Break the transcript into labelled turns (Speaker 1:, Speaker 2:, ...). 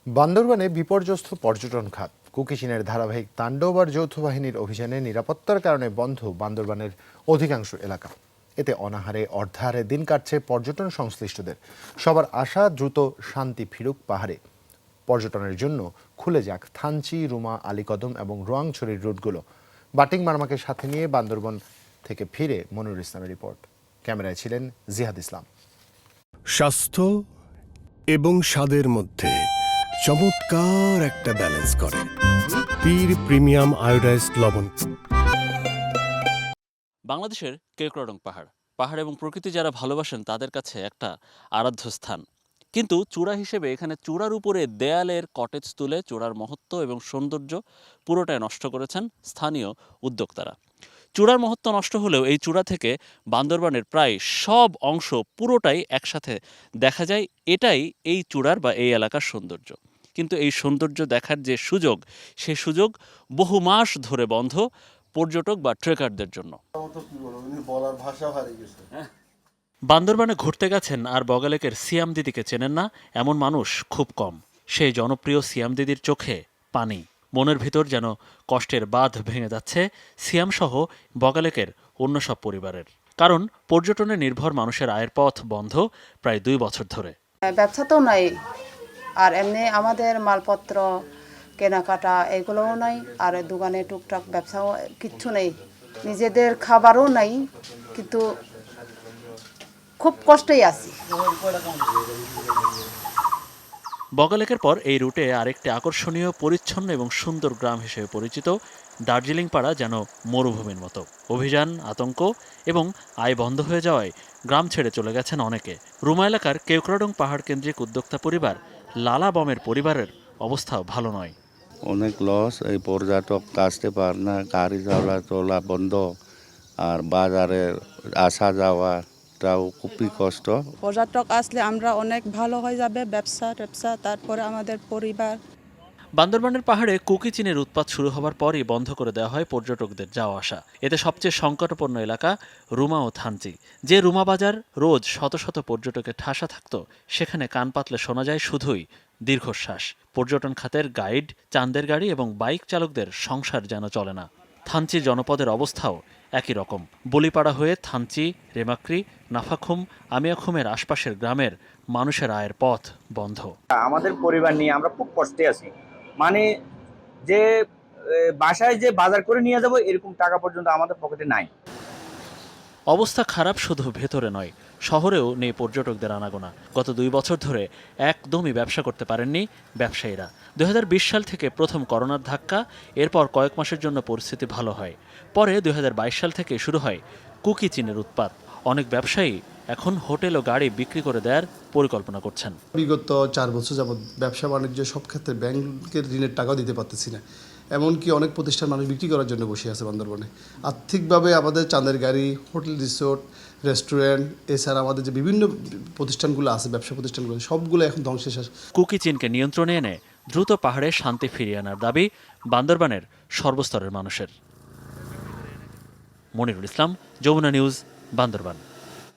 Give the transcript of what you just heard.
Speaker 1: বান্দরবানে বিপর্যস্ত পর্যটন খাত। কুকি চীনের ধারাবাহিক তাণ্ডব আর যৌথ বাহিনীর অভিযানে নিরাপত্তার কারণে বন্ধ বান্দরবানের অধিকাংশ এলাকা। এতে অনাহারে অর্ধাহারে দিন কাটছে পর্যটন সংশ্লিষ্টদের। সবার আশা দ্রুত শান্তি ফিরুক পাহাড়ে। পর্যটনের জন্য খুলে যাক থানচি, রুমা, আলীকদম এবং রোয়াংছড়ির রুটগুলো। বাটিং মারমাকে সাথে নিয়ে বান্দরবান থেকে ফিরে মনিরুল ইসলামের রিপোর্ট। ক্যামেরায় ছিলেন জিহাদ ইসলাম।
Speaker 2: স্বাস্থ্য এবং স্বাদের মধ্যে চমৎকার একটা ব্যালেন্স করে পীর প্রিমিয়াম আয়োডাইজড লবণ।
Speaker 3: বাংলাদেশের কেওক্রাডং পাহাড় এবং প্রকৃতি যারা ভালোবাসেন তাদের কাছে একটা আরাধ্য স্থান। কিন্তু চূড়া হিসেবে এখানে চূড়ার উপরে দেয়ালের কটেজ তুলে চূড়ার মহত্ব এবং সৌন্দর্য পুরোটাই নষ্ট করেছেন স্থানীয় উদ্যোক্তারা। চূড়ার মহত্ব নষ্ট হলেও এই চূড়া থেকে বান্দরবানের প্রায় সব অংশ পুরোটাই একসাথে দেখা যায়। এটাই এই চূড়ার বা এই এলাকার সৌন্দর্য। কিন্তু এই সৌন্দর্য দেখার যে সুযোগ, সে সুযোগ বহু মাস ধরে বন্ধ পর্যটক বা ট্রেকারদের জন্য। বান্দরবানে ঘুরতে গেছেন আর বগালেকের সিয়াম দিদিকে চেনেন না এমন মানুষ খুব কম। সেই জনপ্রিয় সিয়াম দিদির চোখে পানি, মনের ভিতর যেন কষ্টের বাঁধ ভেঙে যাচ্ছে সিয়াম সহ বগালেকের অন্য সব পরিবারের। কারণ পর্যটনে নির্ভর মানুষের আয়ের পথ বন্ধ প্রায় 2 বছর ধরে।
Speaker 4: ব্যবসা তো নাই, আর এমনি আমাদের মালপত্র কেনাকাটা এগুলোও নাই, আর দোকানে টুকটাক ব্যবসাও কিচ্ছু নেই, নিজেদের খাবারও নাই, কিন্তু খুব কষ্টেই আছি।
Speaker 3: বগালেকের পর এই রুটে আরেকটি আকর্ষণীয়, পরিচ্ছন্ন এবং সুন্দর গ্রাম হিসেবে পরিচিত দার্জিলিং পাড়া যেন মরুভূমির মতো। অভিযান, আতঙ্ক এবং আয় বন্ধ হয়ে যাওয়ায় গ্রাম ছেড়ে চলে গেছেন অনেকে। রুমা এলাকার কেওক্রাডং পাহাড় কেন্দ্রিক উদ্যোক্তা পরিবার লালা বমের পরিবারের অবস্থাও ভালো নয়।
Speaker 5: অনেক লস, এই পর্যটক আসতে পার না, গাড়ি চলা বন্ধ, আর বাজারে আসা যাওয়াটাও খুবই কষ্ট।
Speaker 6: পর্যটক আসলে আমরা অনেক ভালো হয়ে যাবে ব্যবসা, তারপরে আমাদের পরিবার।
Speaker 3: বান্দরবানের পাহাড়ে কুকি চীনের উৎপাত শুরু হবার পরই বন্ধ করে দেওয়া হয় পর্যটকদের যাওয়া আসা। এতে সবচেয়ে সংকটাপন্ন এলাকা রুমা ও থানচি। যে রুমা বাজার রোজ শত শত পর্যটকের ঠাসা থাকত, সেখানে কান পাতলে শোনা যায় শুধুই দীর্ঘশ্বাস। পর্যটন খাতের গাইড, চাঁদের গাড়ি এবং বাইক চালকদের সংসার যেন চলে না। থানচি জনপদের অবস্থাও একই রকম। বলিপাড়া হয়ে থানচি, রেমাক্রি, নাফাখুম, আমিয়াখুমের আশপাশের গ্রামের মানুষের আয়ের পথ বন্ধ।
Speaker 7: আমাদের পরিবার নিয়ে আমরা খুব কষ্টে আছি। মানে যে বাসায় যে বাজার করে নিয়ে যাব এরকম টাকা পর্যন্ত আমাদের পকেটে নাই।
Speaker 3: অবস্থা খারাপ শুধু ভেতরে নয়, শহরেও নেই পর্যটকদের আনাগোনা। গত 2 বছর ধরে একদমই ব্যবসা করতে পারেননি ব্যবসায়ীরা। 2020 সাল থেকে প্রথম করোনার ধাক্কা, এরপর কয়েক মাসের জন্য পরিস্থিতি ভালো হয়। পরে 2022 সাল থেকে শুরু হয় কুকি চীনের উৎপাত। অনেক ব্যবসায়ী এখন হোটেল ও গাড়ি বিক্রি করে দেওয়ার পরিকল্পনা করছেন।
Speaker 8: বিগত 4 বছর যাবৎ ব্যবসা বাণিজ্য সব ক্ষেত্রে ব্যাংকের ঋণের টাকাও দিতে পারতেছি না। এমনকি অনেক প্রতিষ্ঠান মানুষ বিক্রি করার জন্য বসে আছে বান্দরবনে। আর্থিকভাবে আমাদের চাঁদের গাড়ি, হোটেল, রিসোর্ট, রেস্টুরেন্ট, এছাড়া আমাদের যে বিভিন্ন প্রতিষ্ঠানগুলো আছে, ব্যবসা প্রতিষ্ঠানগুলো, সবগুলো এখন ধ্বংসের শেষ।
Speaker 3: কুকি চীনকে নিয়ন্ত্রণে এনে দ্রুত পাহাড়ে শান্তি ফিরিয়ে আনার দাবি বান্দরবানের সর্বস্তরের মানুষের। মনিরুল ইসলাম, যমুনা নিউজ, বান্দরবান।